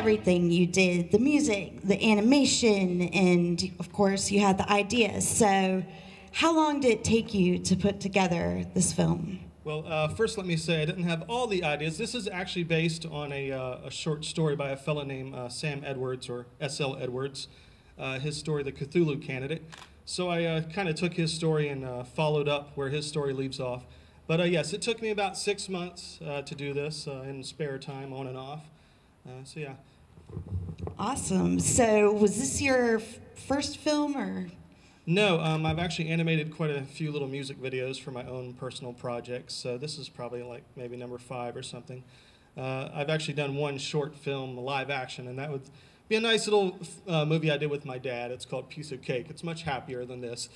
everything. You did the music, the animation, and of course you had the ideas. So how long did it take you to put together this film? Well, first let me say I didn't have all the ideas. This is actually based on a short story by a fellow named Sam Edwards, or S.L. Edwards, his story, The Cthulhu Candidate. So I kind of took his story and followed up where his story leaves off. But yes, it took me about 6 months to do this in spare time, on and off. So yeah. Awesome. So was this your first film, or? No, I've actually animated quite a few little music videos for my own personal projects. So this is probably like maybe number 5 or something. I've actually done one short film, live action, and that would be a nice little movie I did with my dad. It's called Piece of Cake. It's much happier than this.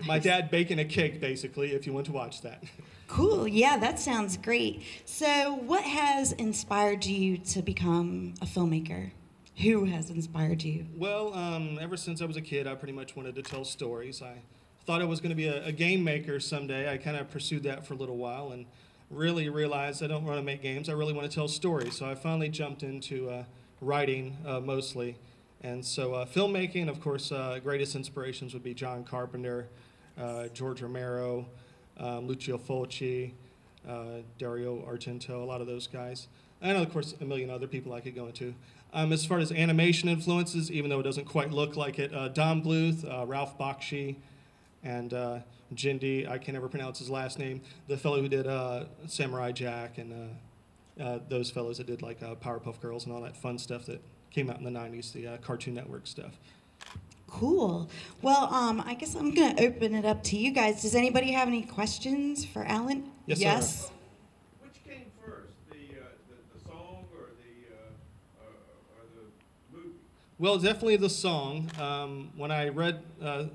My dad baking a cake, basically, if you want to watch that. Cool. Yeah, that sounds great. So what has inspired you to become a filmmaker? Who has inspired you? Well, ever since I was a kid, I pretty much wanted to tell stories. I thought I was going to be a game maker someday. I kind of pursued that for a little while and really realized I don't want to make games. I really want to tell stories. So I finally jumped into writing mostly. And so filmmaking, of course, greatest inspirations would be John Carpenter, George Romero, Lucio Fulci, Dario Argento, a lot of those guys. And of course, a million other people I could go into. As far as animation influences, even though it doesn't quite look like it, Don Bluth, Ralph Bakshi, and Jindy, I can never pronounce his last name, the fellow who did Samurai Jack, and those fellows that did like Powerpuff Girls and all that fun stuff that came out in the 90s, the Cartoon Network stuff. Cool. Well, I guess I'm going to open it up to you guys. Does anybody have any questions for Alan? Yes, yes? Sir. Which came first, the song or the movie? Well, definitely the song. When I read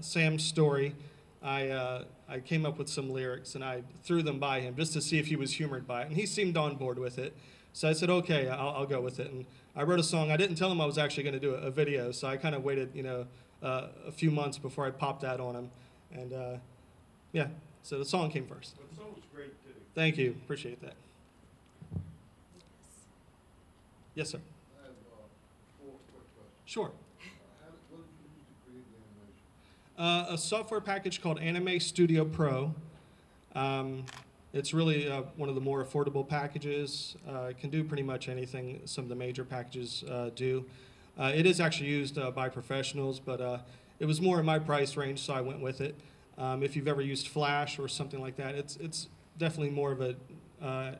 Sam's story, I came up with some lyrics and I threw them by him just to see if he was humored by it, and he seemed on board with it. So I said, okay, I'll go with it. And I wrote a song. I didn't tell him I was actually going to do a video, so I kind of waited, a few months before I popped that on him. And yeah, so the song came first. Well, the song was great too. Thank you. Appreciate that. Yes, sir. I have 4 quick questions. Sure. What did you use to create the animation? A software package called Anime Studio Pro. It's really one of the more affordable packages. It can do pretty much anything some of the major packages do. It is actually used by professionals, but it was more in my price range, so I went with it. If you've ever used Flash or something like that, it's definitely more of a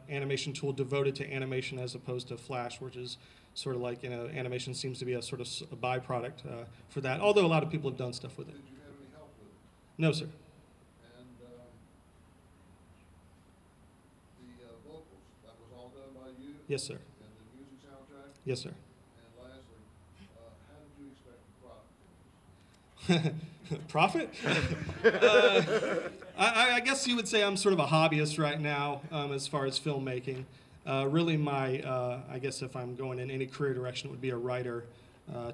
animation tool devoted to animation as opposed to Flash, which is sort of like, animation seems to be a sort of a byproduct for that, although a lot of people have done stuff with it. Did you have any help with it? No, sir. And the vocals, that was all done by you? Yes, sir. And the music soundtrack? Yes, sir. And lastly, how did you expect the profit? Profit? I guess you would say I'm sort of a hobbyist right now as far as filmmaking. Really I guess if I'm going in any career direction, it would be a writer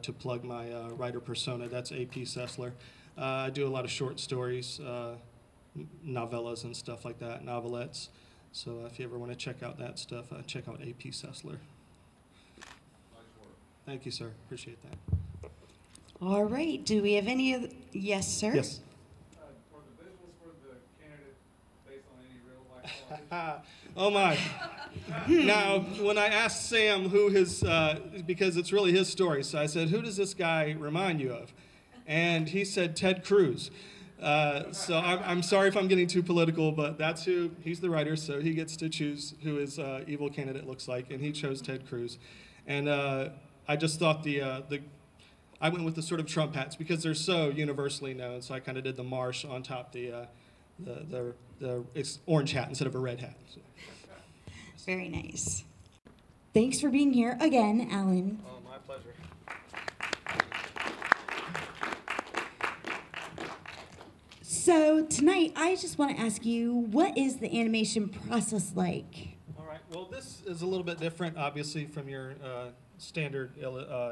to plug my writer persona. That's A.P. Sessler. I do a lot of short stories, novellas and stuff like that, novelettes. So if you ever want to check out that stuff, check out A.P. Sessler. Nice work. Thank you, sir. Appreciate that. All right. Do we have any other? Yes, sir. Yes. For the visuals for the candidate, based on any real life qualities? Oh my. Now, when I asked Sam who his, because it's really his story, so I said, who does this guy remind you of? And he said Ted Cruz. So I'm sorry if I'm getting too political, but that's who, he's the writer, so he gets to choose who his evil candidate looks like, and he chose Ted Cruz. And I just thought I went with the sort of Trump hats because they're so universally known, so I kind of did the marsh on top the orange hat instead of a red hat. So. Very nice. Thanks for being here again, Alan. Oh, my pleasure. So tonight, I just want to ask you, what is the animation process like? All right. Well, this is a little bit different, obviously, from your standard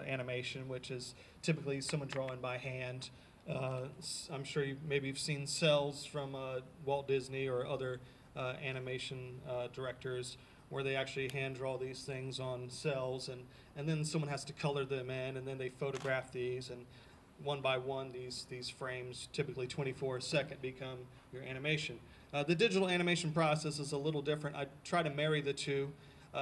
animation, which is typically someone drawing by hand. I'm sure maybe you've seen cells from Walt Disney or other animation directors, where they actually hand draw these things on cells, and then someone has to color them in, and then they photograph these, and one by one, these frames, typically 24 a second, become your animation. The digital animation process is a little different. I try to marry the two.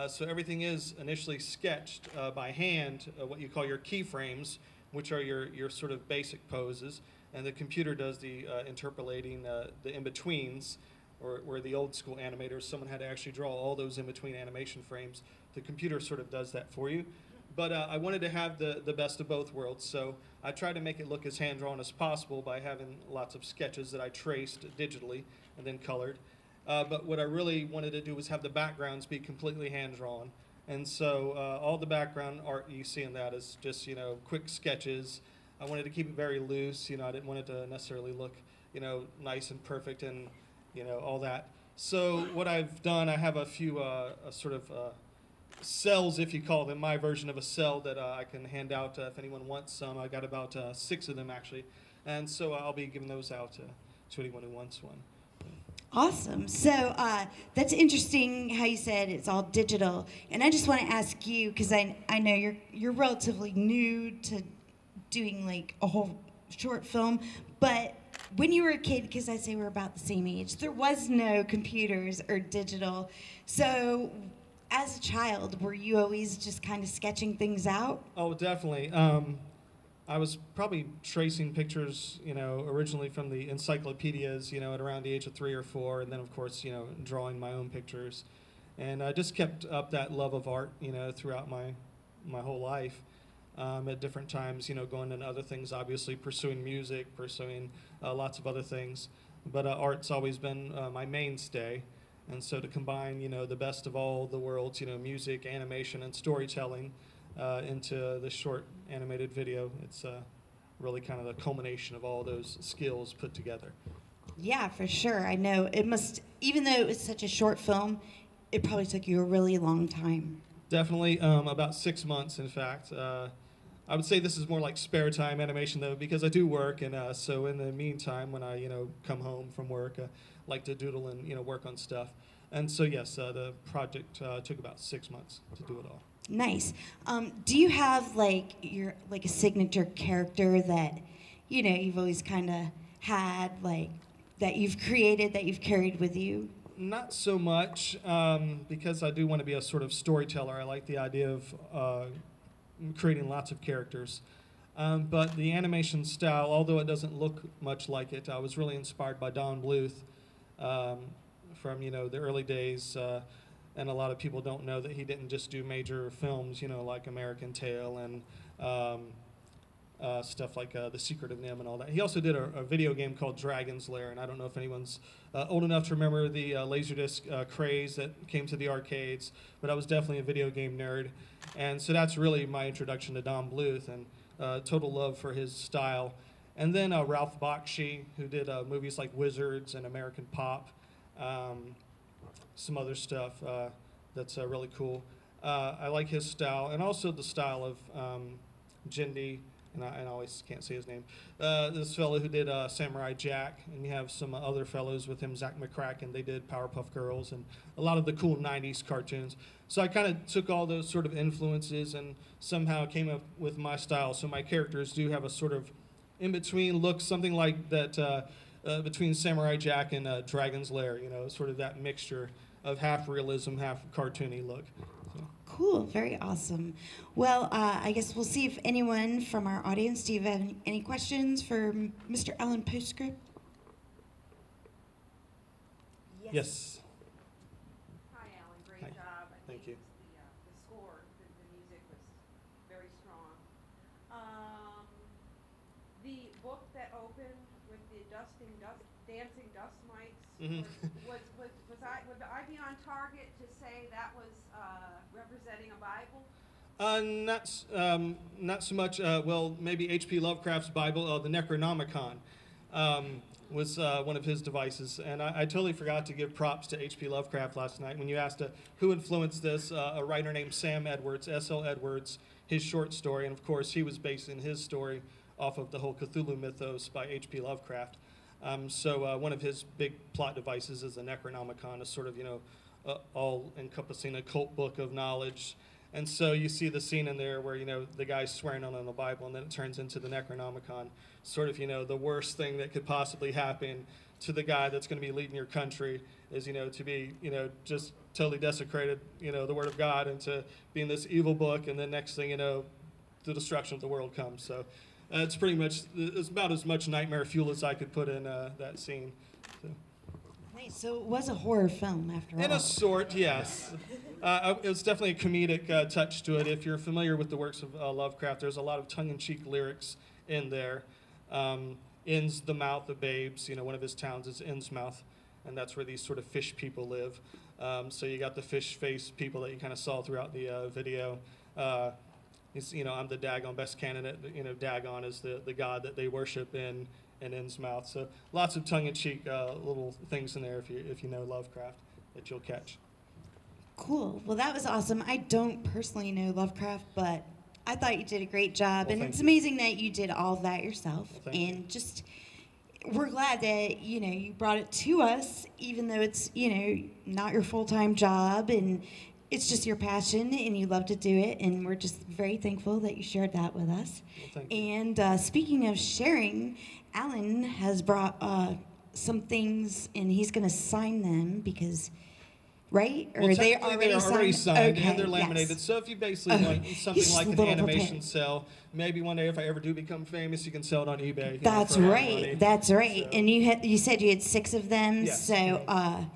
So everything is initially sketched by hand, what you call your keyframes, which are your sort of basic poses, and the computer does the interpolating, the in-betweens, or where the old school animators, someone had to actually draw all those in-between animation frames. The computer sort of does that for you. But I wanted to have the best of both worlds, so I tried to make it look as hand-drawn as possible by having lots of sketches that I traced digitally and then colored. But what I really wanted to do was have the backgrounds be completely hand-drawn. And so all the background art you see in that is just, quick sketches. I wanted to keep it very loose. I didn't want it to necessarily look, nice and perfect and, all that. So what I've done, I have a few sort of cells, if you call them, my version of a cell that I can hand out if anyone wants some. I got about 6 of them, actually. And so I'll be giving those out to anyone who wants one. Awesome. So that's interesting how you said it's all digital. And I just want to ask you, because I know you're relatively new to doing like a whole short film, but when you were a kid, because I'd say we're about the same age, there was no computers or digital. So as a child, were you always just kind of sketching things out? Oh, definitely. I was probably tracing pictures, originally from the encyclopedias, at around the age of 3 or 4, and then of course, drawing my own pictures. And I just kept up that love of art, throughout my whole life. At different times, going into other things, obviously pursuing music, pursuing lots of other things. But art's always been my mainstay. And so to combine, the best of all the worlds, music, animation, and storytelling into the short animated video, it's really kind of the culmination of all those skills put together. Yeah, for sure. I know it must, even though it was such a short film, it probably took you a really long time. Definitely, about 6 months, in fact. I would say this is more like spare time animation, though, because I do work, and so in the meantime, when I, come home from work, I like to doodle and, work on stuff. And so, yes, the project took about 6 months to do it all. Nice. Do you have like a signature character that, you've always kind of had, like that you've created, that you've carried with you? Not so much, because I do want to be a sort of storyteller. I like the idea of creating lots of characters. But the animation style, although it doesn't look much like it, I was really inspired by Don Bluth from, the early days. And a lot of people don't know that he didn't just do major films, like American Tail and stuff like The Secret of Nim and all that. He also did a video game called Dragon's Lair, and I don't know if anyone's old enough to remember the Laserdisc craze that came to the arcades, but I was definitely a video game nerd. And so that's really my introduction to Don Bluth, and total love for his style. And then Ralph Bakshi, who did movies like Wizards and American Pop, some other stuff that's really cool. I like his style, and also the style of Jindy, and I always can't say his name. This fellow who did Samurai Jack, and you have some other fellows with him, Zach McCracken. They did Powerpuff Girls and a lot of the cool 90s cartoons. So I kind of took all those sort of influences and somehow came up with my style. So my characters do have a sort of in-between look, something like that between Samurai Jack and Dragon's Lair, sort of that mixture of half realism, half cartoony look. So. Cool, very awesome. Well, I guess we'll see if anyone from our audience, do you have any questions for Mr. Allen PostScript? Yes. Hi, Alan. Great Hi. job. Thank you. The score, the music was very strong. The book that opened with the dancing dust mites, Mhm. would I be on target to say that was representing a Bible? Not so much. Well, maybe H.P. Lovecraft's Bible, the Necronomicon, was one of his devices. And I totally forgot to give props to H.P. Lovecraft last night when you asked who influenced this. A writer named Sam Edwards, S.L. Edwards, his short story. And of course, he was basing his story off of the whole Cthulhu mythos by H.P. Lovecraft. So one of his big plot devices is the Necronomicon, a sort of, all-encompassing occult book of knowledge. And so you see the scene in there where, the guy's swearing on the Bible, and then it turns into the Necronomicon, sort of, the worst thing that could possibly happen to the guy that's going to be leading your country is, to be, just totally desecrated, the Word of God into being this evil book, and then next thing the destruction of the world comes. So it's pretty much, it's about as much nightmare fuel as I could put in that scene. So. Nice. So it was a horror film after all. In a sort, yes. It was definitely a comedic touch to it. If you're familiar with the works of Lovecraft, there's a lot of tongue-in-cheek lyrics in there. In's the mouth of babes. One of his towns is Innsmouth, and that's where these sort of fish people live. So you got the fish face people that you kind of saw throughout the video. I'm the Dagon best candidate. Dagon is the god that they worship in Innsmouth. So lots of tongue-in-cheek little things in there if you know Lovecraft that you'll catch. Cool. Well, that was awesome. I don't personally know Lovecraft, but I thought you did a great job. Well, and it's you. amazing that you did all of that yourself. Well, thank and just, we're glad that, you brought it to us, even though it's, not your full-time job and it's just your passion and you love to do it. And we're just very thankful that you shared that with us. Well, thank you. And speaking of sharing, Alan has brought some things and he's going to sign them because... Right? Or Well, they technically already signed? Okay, and they're laminated. yes. So if you basically want something He's like a an little animation prepared. cell, maybe one day if I ever do become famous, you can sell it on eBay. That's for a lot of right. money. That's right. So- And you said you had 6 of them. Yes. So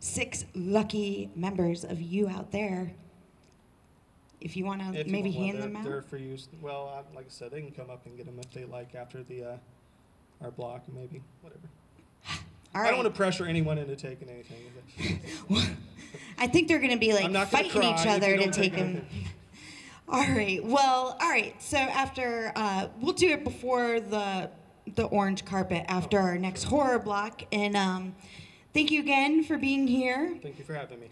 6 lucky members of you out there. If you want to If you maybe want one, hand them out. they're for use. Well, like I said, they can come up and get them if they like after our block, maybe whatever. All I right. don't want to pressure anyone into taking anything. I think they're going to be like I'm not gonna fighting each cry if other you to don't take take them. anything. All right. Well, all right. So after we'll do it before the orange carpet after our next horror block. And thank you again for being here. Thank you for having me.